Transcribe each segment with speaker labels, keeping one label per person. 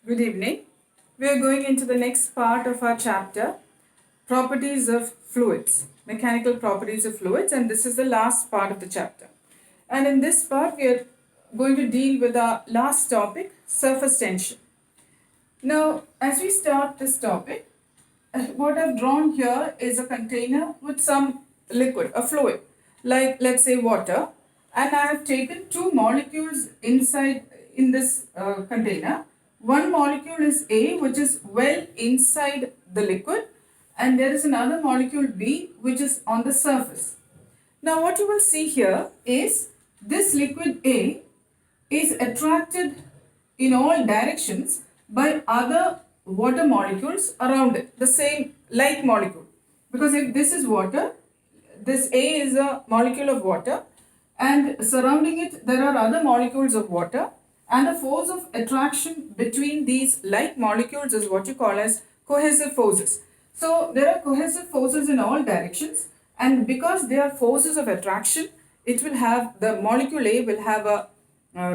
Speaker 1: Good evening. We are going into the next part of our chapter, Properties of Fluids, Mechanical Properties of Fluids, and this is the last part of the chapter. And in this part, we are going to deal with our last topic, surface tension. Now, as we start this topic, what I've drawn here is a container with some liquid, a fluid, like let's say water, and I have taken two molecules inside in this container. One molecule is A, which is well inside the liquid, and there is another molecule B, which is on the surface. Now, what you will see here is this liquid A is attracted in all directions by other water molecules around it, the same like molecule. Because if this is water, this A is a molecule of water, and surrounding it there are other molecules of water, and the force of attraction between these like molecules is what you call as cohesive forces. So there are cohesive forces in all directions, and because they are forces of attraction, it will have, the molecule A will have a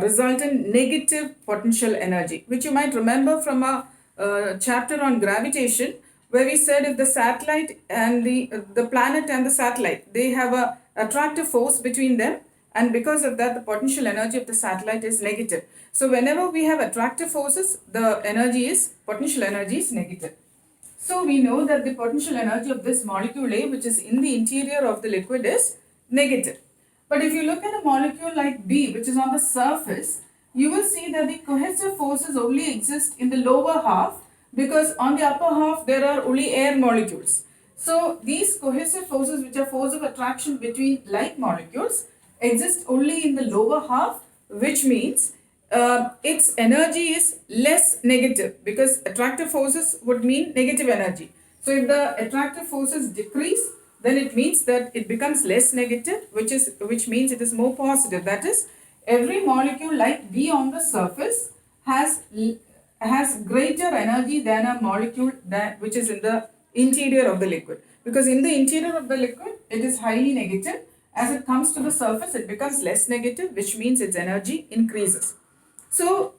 Speaker 1: resultant negative potential energy, which you might remember from a chapter on gravitation, where we said if the satellite and the planet and the satellite, they have a attractive force between them, and because of that the potential energy of the satellite is negative. So whenever we have attractive forces, the potential energy is negative. So we know that the potential energy of this molecule A, which is in the interior of the liquid, is negative. But if you look at a molecule like B, which is on the surface, you will see that the cohesive forces only exist in the lower half, because on the upper half there are only air molecules. So these cohesive forces, which are force of attraction between like molecules, exist only in the lower half, which means its energy is less negative, because attractive forces would mean negative energy. So if the attractive forces decrease, then it means that it becomes less negative, which means it is more positive. That is, every molecule like B on the surface has greater energy than a molecule which is in the interior of the liquid, because in the interior of the liquid it is highly negative. As it comes to the surface, it becomes less negative, which means its energy increases. So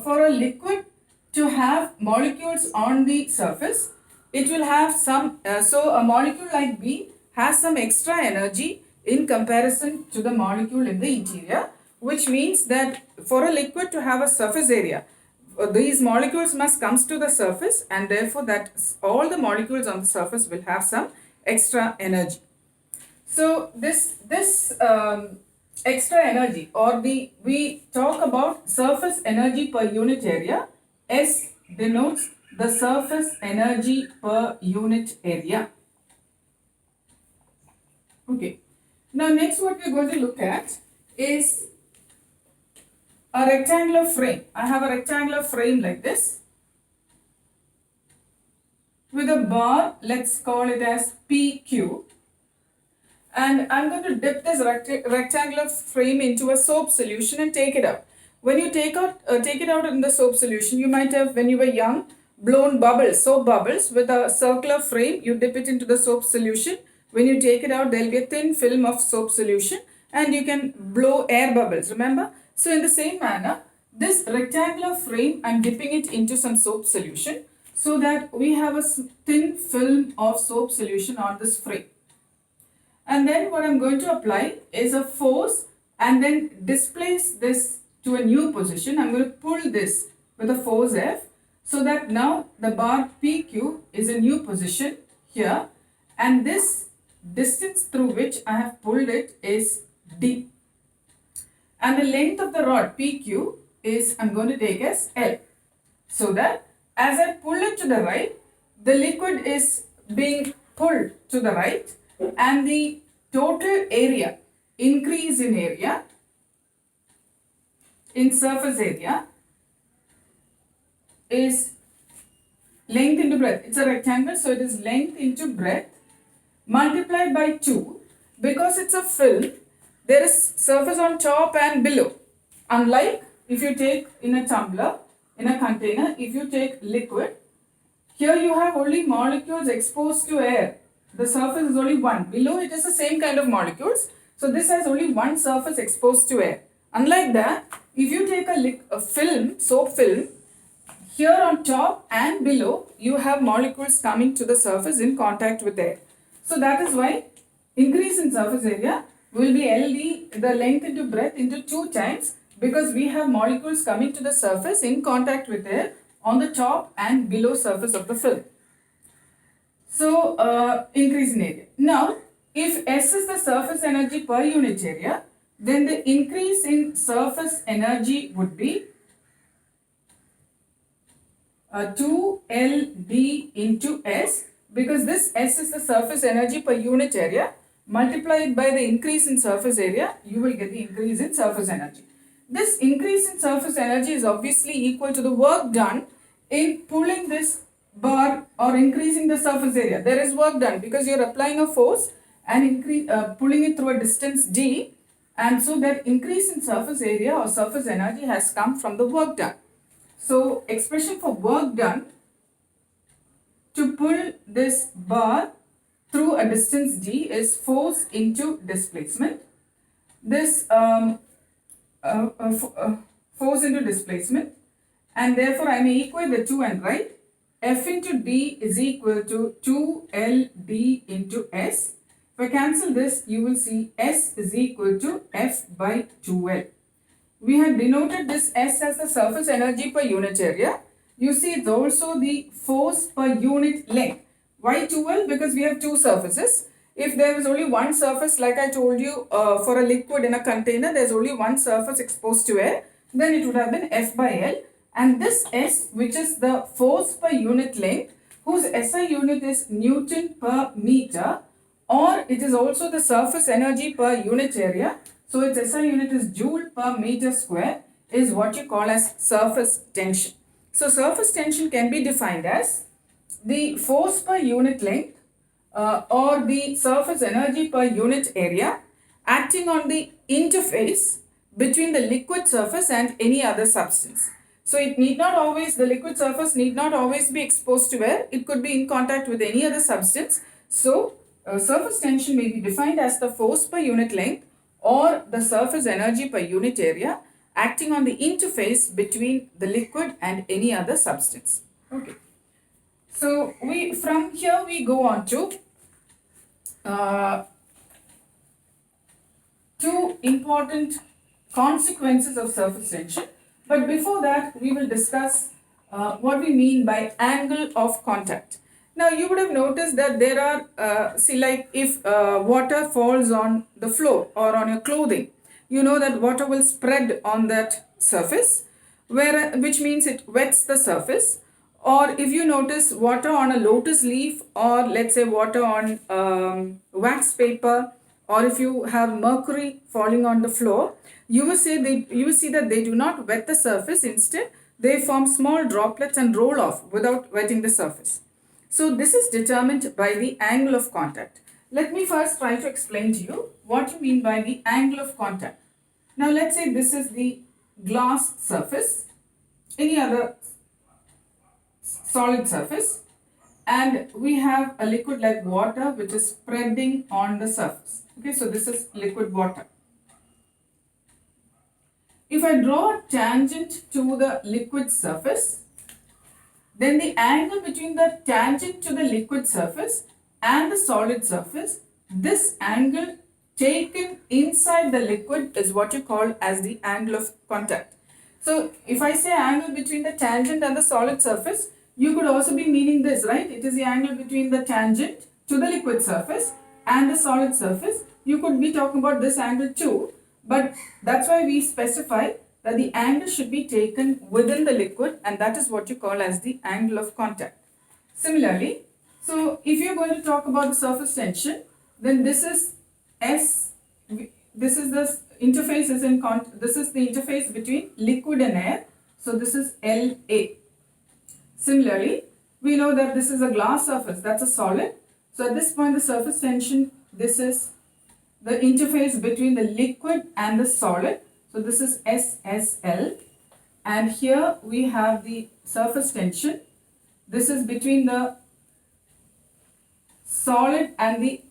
Speaker 1: for a liquid to have molecules on the surface, it will have some, so a molecule like B has some extra energy in comparison to the molecule in the interior, which means that for a liquid to have a surface area, these molecules must come to the surface, and therefore that all the molecules on the surface will have some extra energy. So this extra energy, or we talk about surface energy per unit area. S denotes the surface energy per unit area. Okay. Now next what we are going to look at is a rectangular frame. I have a rectangular frame like this with a bar, let's call it as PQ. And I'm going to dip this rectangular frame into a soap solution and take it out. When you take it out in the soap solution, you might have, when you were young, blown bubbles, soap bubbles with a circular frame. You dip it into the soap solution. When you take it out, there will be a thin film of soap solution, and you can blow air bubbles, remember? So in the same manner, this rectangular frame, I'm dipping it into some soap solution so that we have a thin film of soap solution on this frame. And then what I'm going to apply is a force and then displace this to a new position. I'm going to pull this with a force F, so that now the bar PQ is a new position here, and this distance through which I have pulled it is D. And the length of the rod PQ is, I'm going to take as L, so that as I pull it to the right, the liquid is being pulled to the right, and the total area, increase in area, in surface area, is length into breadth. It's a rectangle, so it is length into breadth multiplied by 2. Because it's a film, there is surface on top and below. Unlike if you take in a tumbler, in a container, if you take liquid, here you have only molecules exposed to air. The surface is only one. Below it is the same kind of molecules. So this has only one surface exposed to air. Unlike that, if you take a film, soap film, here on top and below, you have molecules coming to the surface in contact with air. So that is why increase in surface area will be LD, the length into breadth, into 2 times, because we have molecules coming to the surface in contact with air on the top and below surface of the film. So increase in area. Now, if S is the surface energy per unit area, then the increase in surface energy would be 2LD into S, because this S is the surface energy per unit area. Multiplied by the increase in surface area, you will get the increase in surface energy. This increase in surface energy is obviously equal to the work done in pulling this bar or increasing the surface area. There is work done because you are applying a force and pulling it through a distance d, and so that increase in surface area or surface energy has come from the work done. So expression for work done to pull this bar through a distance d is force into displacement. This force into displacement, and therefore I may equate the two and write F into d is equal to 2LD into S. If I cancel this, you will see S is equal to F by 2L. We had denoted this S as the surface energy per unit area. You see it's also the force per unit length. Why 2L? Because we have two surfaces. If there was only one surface, like I told you, for a liquid in a container, there's only one surface exposed to air, then it would have been F by L. And this S, which is the force per unit length, whose SI unit is Newton per meter, or it is also the surface energy per unit area, so its SI unit is Joule per meter square, is what you call as surface tension. So surface tension can be defined as the force per unit length or the surface energy per unit area acting on the interface between the liquid surface and any other substance. So it need not always, the liquid surface need not always be exposed to air. It could be in contact with any other substance. So surface tension may be defined as the force per unit length or the surface energy per unit area acting on the interface between the liquid and any other substance. Okay. So from here we go on to two important consequences of surface tension. But before that, we will discuss what we mean by angle of contact. Now, you would have noticed that there are, like if water falls on the floor or on your clothing, you know that water will spread on that surface, which means it wets the surface. Or if you notice water on a lotus leaf, or let's say water on wax paper, or if you have mercury falling on the floor, you will see that they do not wet the surface. Instead, they form small droplets and roll off without wetting the surface. So this is determined by the angle of contact. Let me first try to explain to you what you mean by the angle of contact. Now let's say this is the glass surface, any other solid surface, and we have a liquid like water which is spreading on the surface. Okay, so this is liquid water. If I draw a tangent to the liquid surface, then the angle between the tangent to the liquid surface and the solid surface, this angle taken inside the liquid is what you call as the angle of contact. So if I say angle between the tangent and the solid surface, you could also be meaning this, right? It is the angle between the tangent to the liquid surface and the solid surface. You could be talking about this angle too, but that's why we specify that the angle should be taken within the liquid, and that is what you call as the angle of contact. Similarly, so if you're going to talk about the surface tension, then this is S, this is the interface this is the interface between liquid and air, so this is LA. Similarly, we know that this is a glass surface, that's a solid. So at this point the surface tension, this is the interface between the liquid and the solid. So this is SSL, and here we have the surface tension. This is between the solid and the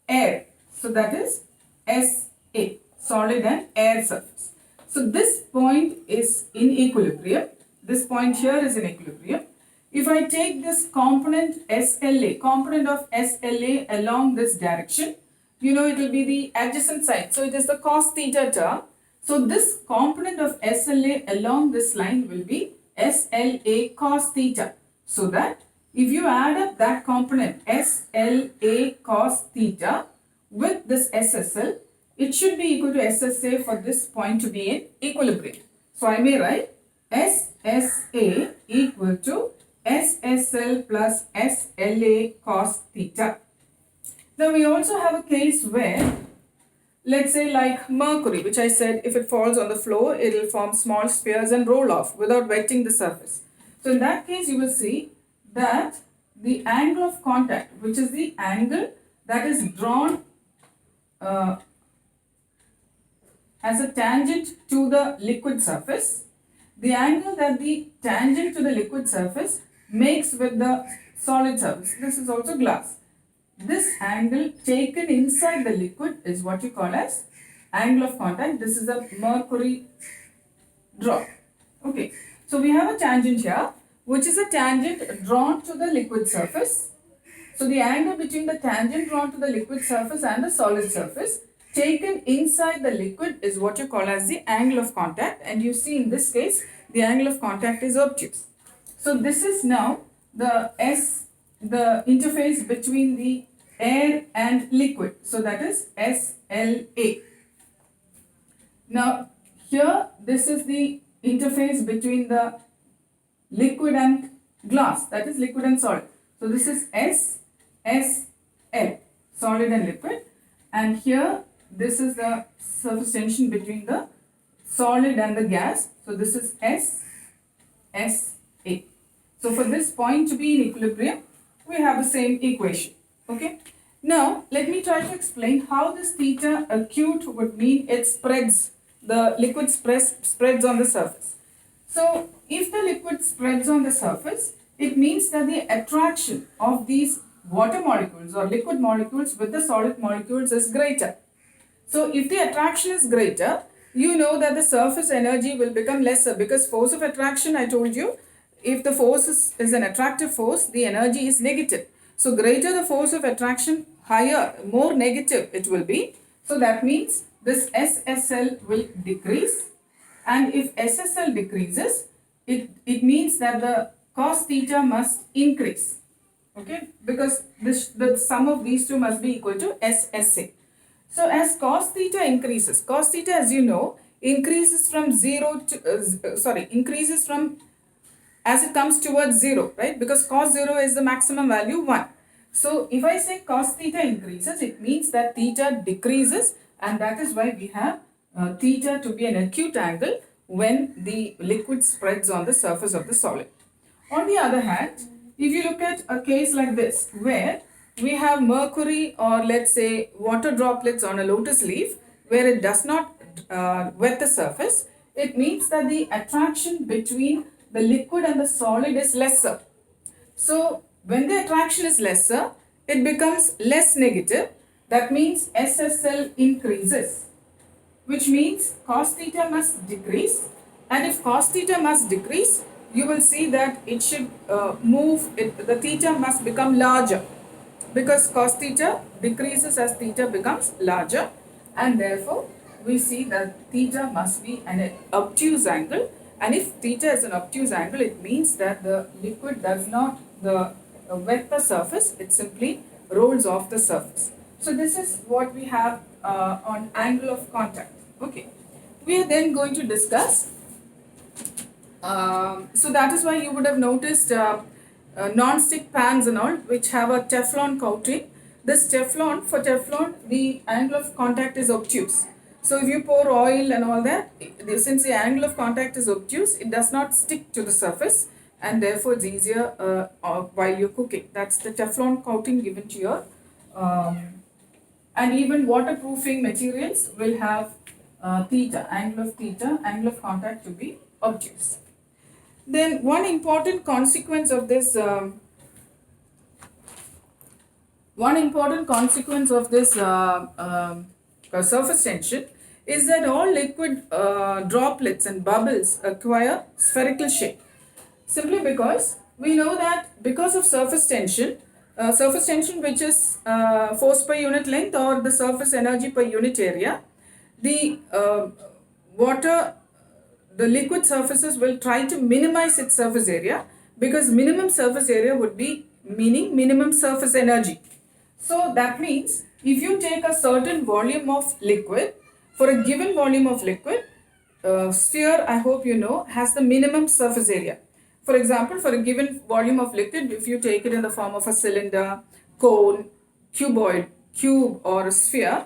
Speaker 1: air. So that is SA, solid and air surface. So this point is in equilibrium. This point here is in equilibrium. If I take this component SLA, component of SLA along this direction, you know it will be the adjacent side. So it is the cos theta term. So this component of SLA along this line will be SLA cos theta. So that if you add up that component SLA cos theta with this SSL, it should be equal to SSA for this point to be in equilibrium. So I may write SSA equal to SSL plus SLA cos theta. Now we also have a case where, let's say like mercury, which I said if it falls on the floor, it will form small spheres and roll off without wetting the surface. So in that case, you will see that the angle of contact, which is the angle that is drawn as a tangent to the liquid surface, the angle that the tangent to the liquid surface makes with the solid surface. This is also glass. This angle taken inside the liquid is what you call as angle of contact. This is a mercury drop. Okay, so we have a tangent here, which is a tangent drawn to the liquid surface. So the angle between the tangent drawn to the liquid surface and the solid surface taken inside the liquid is what you call as the angle of contact, and you see in this case the angle of contact is obtuse. So this is now the interface between the air and liquid. So that is SLA. Now here this is the interface between the liquid and glass, that is liquid and solid. So this is SSL, solid and liquid, and here this is the surface tension between the solid and the gas. So this is SSA. So for this point to be in equilibrium, we have the same equation. Okay. Now let me try to explain how this theta acute would mean it spreads, the liquid spreads on the surface. So if the liquid spreads on the surface, it means that the attraction of these water molecules or liquid molecules with the solid molecules is greater. So if the attraction is greater, you know that the surface energy will become lesser, because force of attraction, I told you, if the force is an attractive force, the energy is negative. So greater the force of attraction, higher, more negative it will be. So that means this SSL will decrease, and if SSL decreases, it means that the cos theta must increase. Okay, because the sum of these two must be equal to SSA. So as cos theta increases, cos theta, as you know, increases from increases from as it comes towards 0, right? Because cos 0 is the maximum value 1. So if I say cos theta increases, it means that theta decreases, and that is why we have theta to be an acute angle when the liquid spreads on the surface of the solid. On the other hand, if you look at a case like this, where we have mercury or let's say water droplets on a lotus leaf, where it does not wet the surface, it means that the attraction between the liquid and the solid is lesser. So when the attraction is lesser, it becomes less negative. That means SSL increases, which means cos theta must decrease. And if cos theta must decrease, you will see that it should the theta must become larger, because cos theta decreases as theta becomes larger, and therefore we see that theta must be an obtuse angle. And if theta is an obtuse angle, it means that the liquid does not wet the surface, it simply rolls off the surface. So this is what we have on angle of contact. Okay, we are then going to discuss. So that is why you would have noticed non-stick pans and all, which have a Teflon coating. This Teflon, for Teflon, the angle of contact is obtuse. So if you pour oil and all that, since the angle of contact is obtuse, it does not stick to the surface, and therefore it's easier while you're cooking. That's the Teflon coating given to your and even waterproofing materials will have theta, angle of contact to be obtuse. Then one important consequence of this surface tension is that all liquid droplets and bubbles acquire spherical shape. Simply because we know that because of surface tension which is force per unit length or the surface energy per unit area, the water, the liquid surfaces will try to minimize its surface area, because minimum surface area would be meaning minimum surface energy. So that means if you take a certain volume of liquid, for a given volume of liquid, sphere, I hope you know, has the minimum surface area. For example, for a given volume of liquid, if you take it in the form of a cylinder, cone, cuboid, cube or a sphere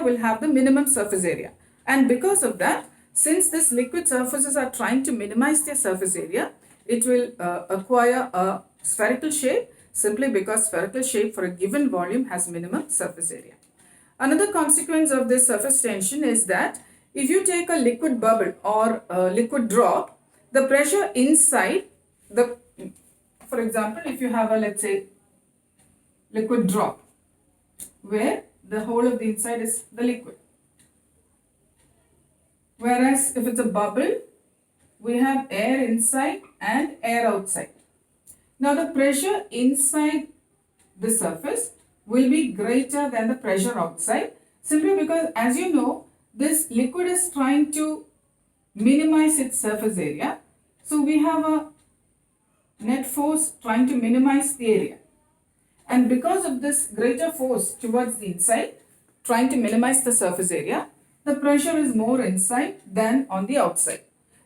Speaker 1: will have the minimum surface area. And because of that, since these liquid surfaces are trying to minimize their surface area, it will acquire a spherical shape, simply because spherical shape for a given volume has minimum surface area. Another consequence of this surface tension is that if you take a liquid bubble or a liquid drop, the pressure inside the, for example, if you have a, let's say, liquid drop where the whole of the inside is the liquid, whereas if it's a bubble, we have air inside and air outside. Now the pressure inside the surface will be greater than the pressure outside, simply because, as you know, this liquid is trying to minimize its surface area. So we have a net force trying to minimize the area. And because of this greater force towards the inside, trying to minimize the surface area, the pressure is more inside than on the outside.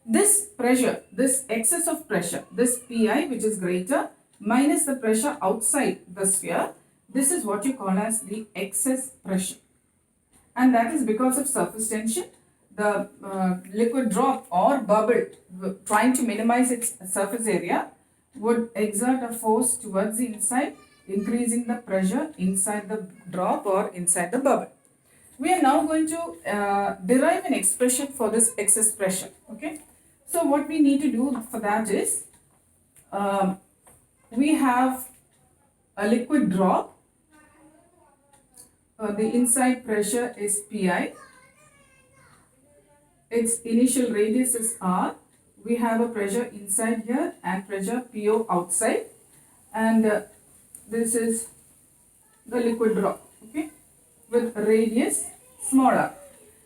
Speaker 1: This pressure, this excess of pressure, this Pi which is greater minus the pressure outside the sphere, this is what you call as the excess pressure. And that is because of surface tension. The liquid drop or bubble trying to minimize its surface area would exert a force towards the inside, increasing the pressure inside the drop or inside the bubble. We are now going to derive an expression for this excess pressure. Okay. So what we need to do for that is, we have a liquid drop. The inside pressure is Pi. Its initial radius is R. We have a pressure inside here and pressure PO outside. And this is the liquid drop, okay, with radius smaller.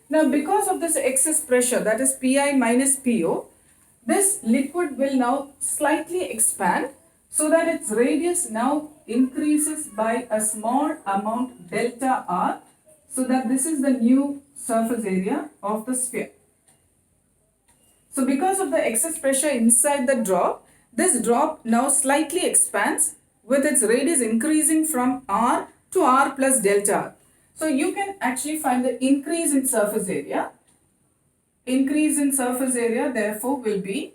Speaker 1: Now because of this excess pressure, that is Pi minus PO, this liquid will now slightly expand so that its radius now increases by a small amount delta R, so that this is the new surface area of the sphere. So because of the excess pressure inside the drop, this drop now slightly expands with its radius increasing from R to R plus delta R. So you can actually find the increase in surface area. Increase in surface area therefore will be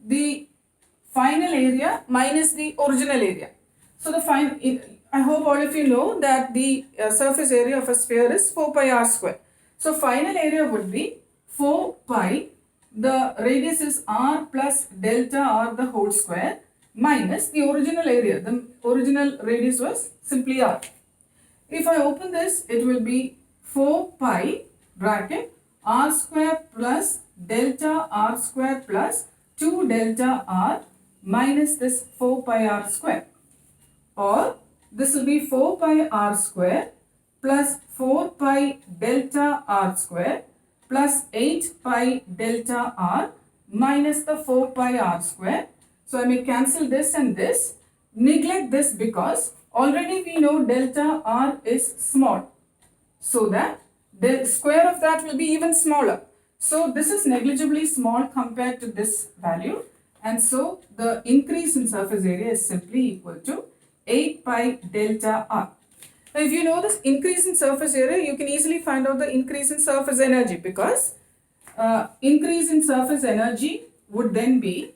Speaker 1: the final area minus the original area. So I hope all of you know that the surface area of a sphere is 4 pi r square. So final area would be 4 pi, the radius is r plus delta r the whole square, minus the original area. The original radius was simply r. If I open this, it will be 4 pi bracket r square plus delta r square plus 2 delta r minus this 4 pi r square, or this will be 4 pi r square plus 4 pi delta r square plus 8 pi delta r minus the 4 pi r square. So I may cancel this and this. Neglect this because already we know delta r is small, so that the square of that will be even smaller. So this is negligibly small compared to this value, and so the increase in surface area is simply equal to 8 pi delta r. Now if you know this increase in surface area, you can easily find out the increase in surface energy, because increase in surface energy would then be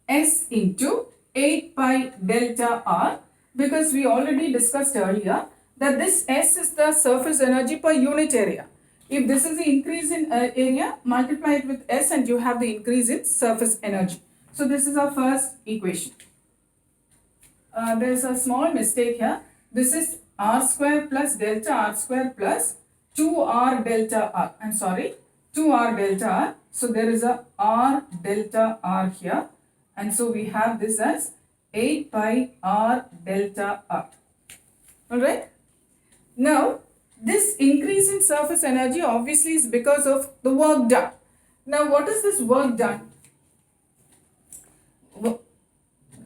Speaker 1: S into 8 pi delta r, because we already discussed earlier that this S is the surface energy per unit area. If this is the increase in area, multiply it with S and you have the increase in surface energy. So this is our first equation. There is a small mistake here. This is r square plus delta r square plus 2r delta r. I'm sorry, 2r delta r. So there is a R delta R here, and so we have this as 8 pi R delta R. Alright. Now this increase in surface energy obviously is because of the work done. Now what is this work done?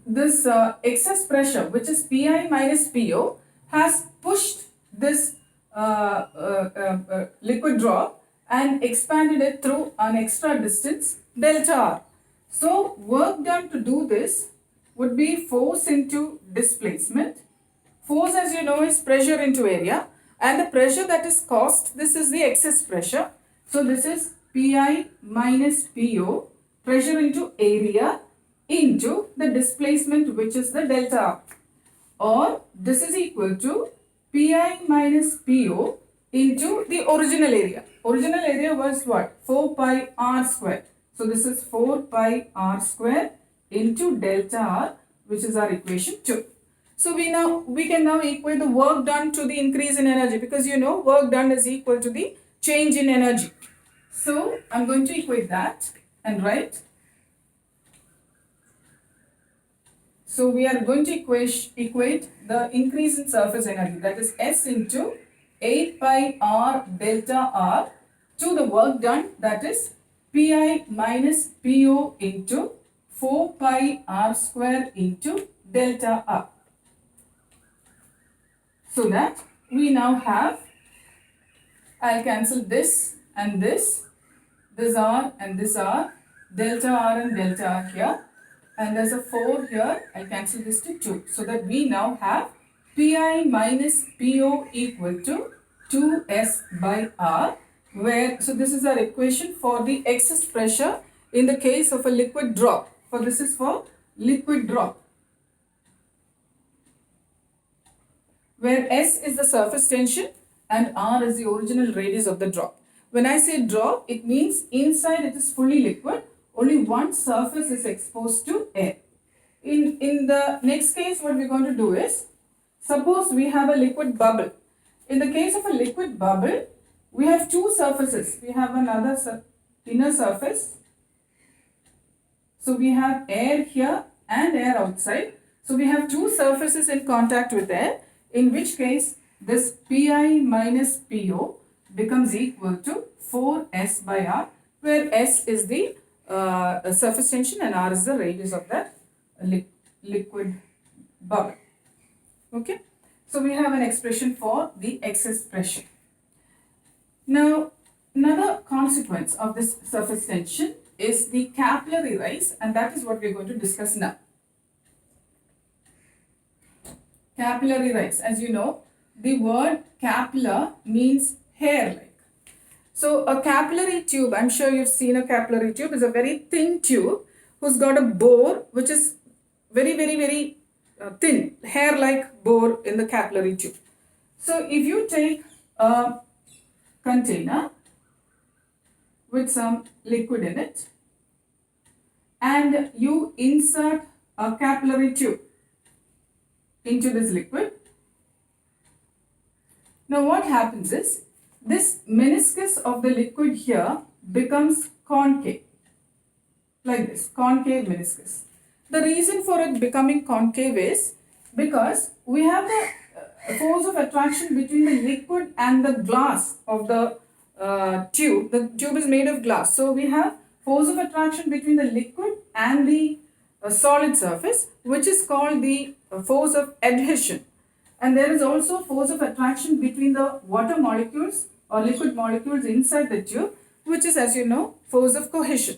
Speaker 1: This excess pressure, which is Pi minus Po, has pushed this liquid drop and expanded it through an extra distance delta R. So work done to do this would be force into displacement. Force, as you know, is pressure into area, and the pressure that is caused, this is the excess pressure. So this is Pi minus Po, pressure into area, into the displacement, which is the delta R. Or this is equal to Pi minus Po into the original area. Original area was what? 4 pi R square. So this is 4 pi R square into delta R, which is our equation 2. So we can now equate the work done to the increase in energy, because you know work done is equal to the change in energy. So I'm going to equate that and write. So we are going to equate the increase in surface energy, that is S into 8 pi R delta R, to the work done, that is Pi minus Po into 4 pi R square into delta R. So that we now have, I'll cancel this and this R and this R, delta R and delta R here, and there's a 4 here, I'll cancel this to 2. So that we now have Pi minus Po equal to 2S by R, where, so this is our equation for the excess pressure in the case of a liquid drop. For this is for liquid drop, where S is the surface tension and R is the original radius of the drop. When I say drop, it means inside it is fully liquid, only one surface is exposed to air. In the next case, what we're going to do is, suppose we have a liquid bubble. In the case of a liquid bubble, we have two surfaces. We have another inner surface. So we have air here and air outside. So we have two surfaces in contact with air, in which case this Pi minus Po becomes equal to 4S by R, where S is the surface tension and R is the radius of that liquid bubble. Okay, so we have an expression for the excess pressure. Now, another consequence of this surface tension is the capillary rise, and that is what we are going to discuss now. Capillary rise, as you know, the word capilla means hair-like. So a capillary tube, I'm sure you've seen a capillary tube, is a very thin tube who's got a bore which is very thin, hair-like bore in the capillary tube. So if you take a container with some liquid in it and you insert a capillary tube into this liquid, now what happens is, this meniscus of the liquid here becomes concave, like this, concave meniscus. The reason for it becoming concave is because we have the force of attraction between the liquid and the glass of the tube. The tube is made of glass. So we have force of attraction between the liquid and the solid surface, which is called the force of adhesion. And there is also force of attraction between the water molecules or liquid molecules inside the tube, which is, as you know, force of cohesion.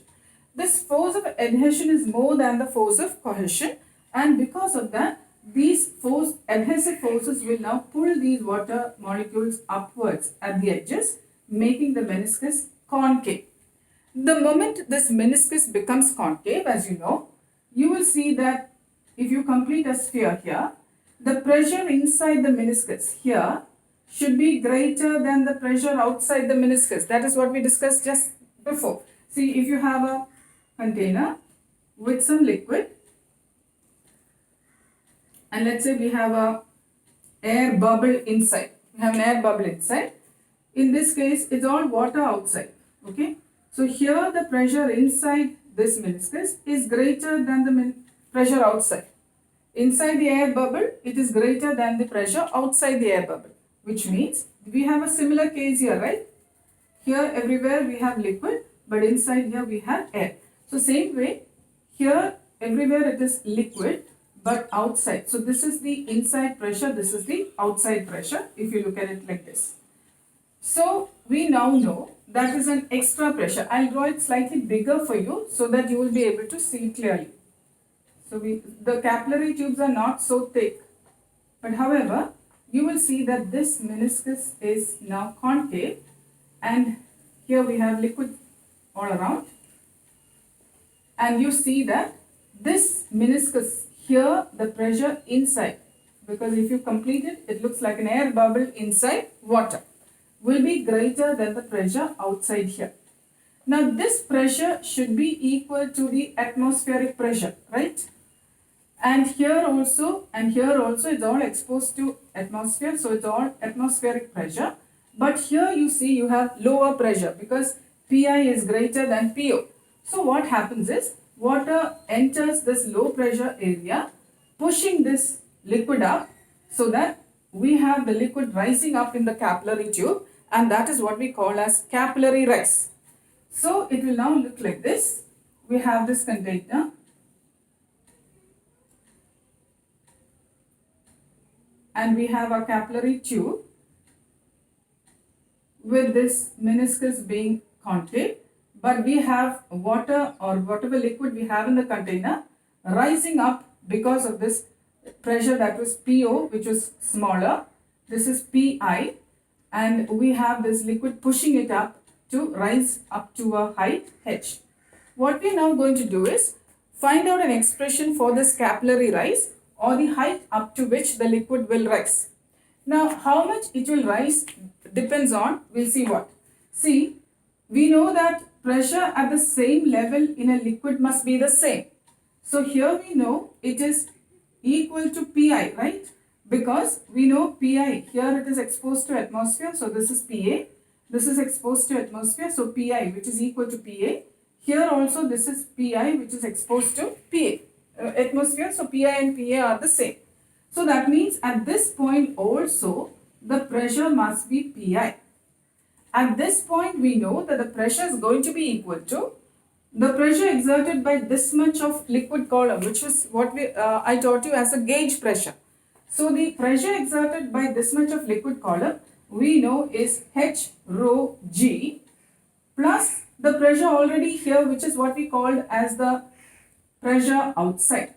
Speaker 1: This force of adhesion is more than the force of cohesion, and because of that, these adhesive forces will now pull these water molecules upwards at the edges, making the meniscus concave. The moment this meniscus becomes concave, as you know, you will see that if you complete a sphere here, the pressure inside the meniscus here should be greater than the pressure outside the meniscus. That is what we discussed just before. See, if you have a container with some liquid, and let's say we have a air bubble inside. We have an air bubble inside. In this case, it's all water outside. Okay. So here the pressure inside this meniscus is greater than the pressure outside. Inside the air bubble, it is greater than the pressure outside the air bubble, which means we have a similar case here, right? Here everywhere we have liquid, but inside here we have air. So same way, here everywhere it is liquid, but outside. So this is the inside pressure, this is the outside pressure, if you look at it like this. So we now know that is an extra pressure. I'll draw it slightly bigger for you so that you will be able to see clearly. So the capillary tubes are not so thick, but however, you will see that this meniscus is now concave and here we have liquid all around. And you see that this meniscus here, the pressure inside, because if you complete it, it looks like an air bubble inside water, will be greater than the pressure outside here. Now this pressure should be equal to the atmospheric pressure, right? And here also it's all exposed to atmosphere, so it's all atmospheric pressure. But here you see you have lower pressure because Pi is greater than Po. So what happens is water enters this low pressure area, pushing this liquid up so that we have the liquid rising up in the capillary tube, and that is what we call as capillary rise. So it will now look like this. We have this container and we have a capillary tube with this meniscus being concave, but we have water or whatever liquid we have in the container rising up because of this pressure that was Po, which was smaller. This is Pi, and we have this liquid pushing it up to rise up to a height h. What we are now going to do is find out an expression for this capillary rise or the height up to which the liquid will rise. Now, how much it will rise depends on, we'll see what. See, we know that pressure at the same level in a liquid must be the same. So here we know it is equal to Pi, right? Because we know Pi, here it is exposed to atmosphere, so this is Pa. This is exposed to atmosphere, so Pi, which is equal to Pa. Here also this is Pi, which is exposed to Pa. Atmosphere, so Pi and Pa are the same. So that means at this point also the pressure must be Pi. At this point we know that the pressure is going to be equal to the pressure exerted by this much of liquid column, which is what I taught you as a gauge pressure. So the pressure exerted by this much of liquid column we know is H rho G plus the pressure already here, which is what we called as the pressure outside.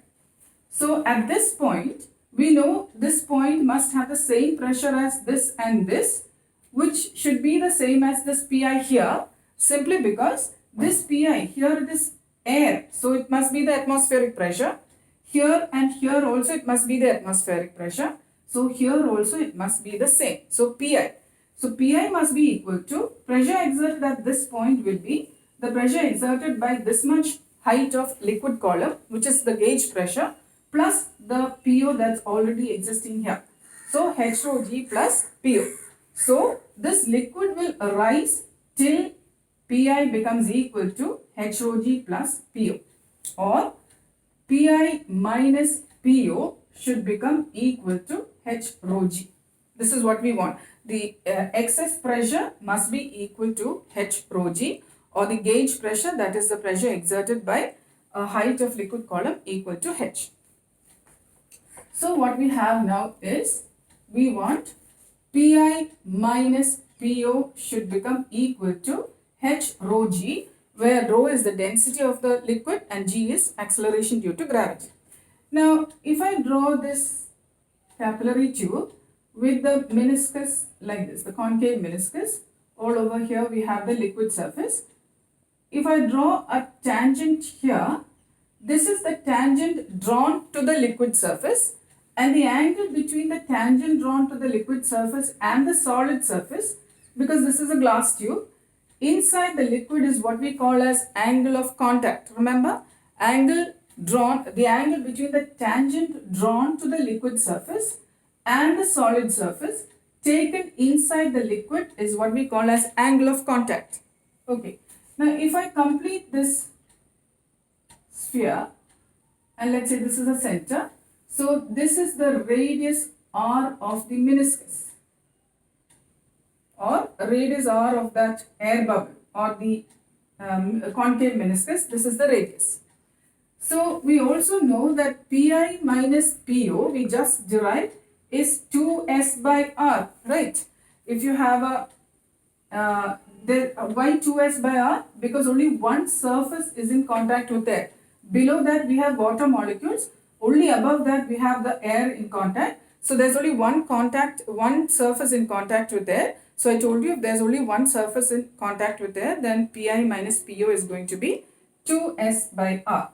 Speaker 1: So at this point, we know this point must have the same pressure as this and this, which should be the same as this Pi here, simply because this Pi, here it is air, so it must be the atmospheric pressure. Here and here also it must be the atmospheric pressure. So here also it must be the same. So Pi. So Pi must be equal to pressure exerted at this point will be the pressure exerted by this much height of liquid column, which is the gauge pressure, plus the Po that's already existing here. So H rho G plus Po. So this liquid will rise till Pi becomes equal to H rho G plus Po, or Pi minus Po should become equal to H rho G. This is what we want. The excess pressure must be equal to H rho G, or the gauge pressure, that is the pressure exerted by a height of liquid column equal to H. So what we have now is we want Pi minus Po should become equal to H rho G, where rho is the density of the liquid and G is acceleration due to gravity. Now if I draw this capillary tube with the meniscus like this, the concave meniscus, all over here we have the liquid surface. If I draw a tangent here, this is the tangent drawn to the liquid surface, and the angle between the tangent drawn to the liquid surface and the solid surface, because this is a glass tube, inside the liquid is what we call as angle of contact. Remember, the angle between the tangent drawn to the liquid surface and the solid surface taken inside the liquid is what we call as angle of contact. Okay. Now if I complete this sphere, and let's say this is the center, so this is the radius r of the meniscus, or radius r of that air bubble or the concave meniscus. This is the radius. So we also know that pi minus po, we just derived, is 2s by r, right? If you have a why 2s by r? Because only one surface is in contact with air. Below that we have water molecules. Only above that we have the air in contact. So there's only one surface in contact with air. So I told you if there's only one surface in contact with air, then pi minus po is going to be 2s by r.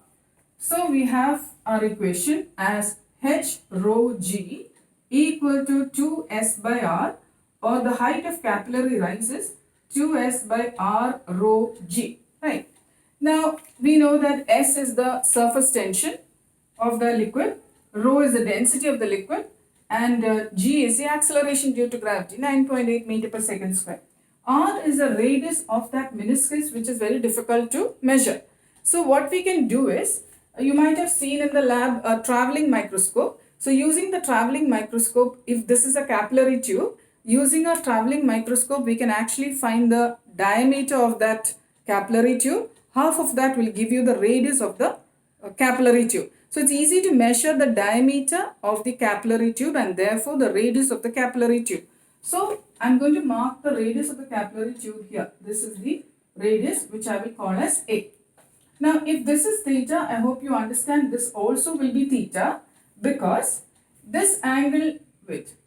Speaker 1: So we have our equation as h rho g equal to 2s by r, or the height of capillary rise is 2s by r rho g, right? Now we know that S is the surface tension of the liquid, rho is the density of the liquid, and g is the acceleration due to gravity, 9.8 meter per second square. R is the radius of that meniscus, which is very difficult to measure. So what we can do is, you might have seen in the lab a traveling microscope. So using the traveling microscope, if this is a capillary tube, using a traveling microscope we can actually find the diameter of that capillary tube. Half of that will give you the radius of the capillary tube. So it's easy to measure the diameter of the capillary tube and therefore the radius of the capillary tube. So I'm going to mark the radius of the capillary tube here. This is the radius, which I will call as A. Now if this is theta, I hope you understand this also will be theta, because this angle,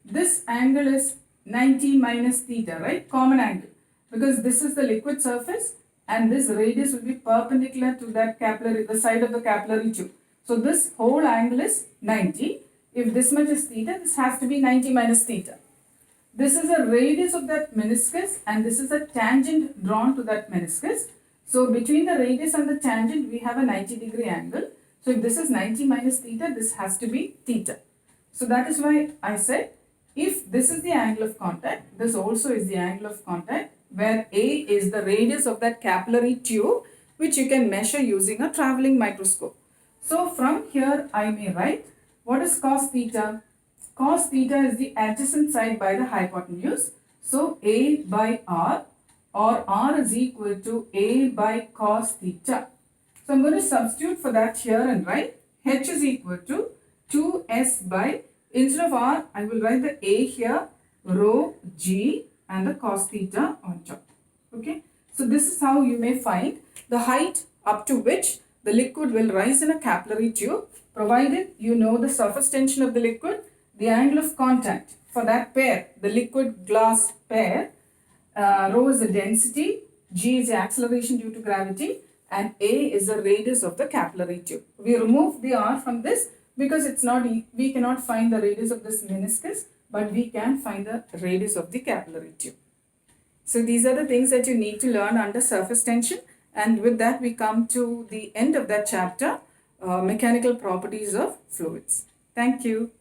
Speaker 1: this angle is 90 minus theta, right? Common angle, because this is the liquid surface and this radius will be perpendicular to that capillary, the side of the capillary tube. So this whole angle is 90. If this much is theta, this has to be 90 minus theta. This is the radius of that meniscus and this is a tangent drawn to that meniscus. So between the radius and the tangent we have a 90-degree angle. So if this is 90 minus theta, this has to be theta. So that is why I said, if this is the angle of contact, this also is the angle of contact, where A is the radius of that capillary tube, which you can measure using a traveling microscope. So from here I may write, what is cos theta? Cos theta is the adjacent side by the hypotenuse. So A by r, or r is equal to A by cos theta. So I'm going to substitute for that here and write h is equal to 2s by, instead of r I will write the A here, rho g, and the cos theta on top. Okay, so this is how you may find the height up to which the liquid will rise in a capillary tube, provided you know the surface tension of the liquid, the angle of contact for that pair, the liquid glass pair, rho is the density, g is the acceleration due to gravity, and A is the radius of the capillary tube. We remove the r from this because it's not, we cannot find the radius of this meniscus, but we can find the radius of the capillary tube. So these are the things that you need to learn under surface tension, and with that we come to the end of that chapter, mechanical properties of fluids. Thank you.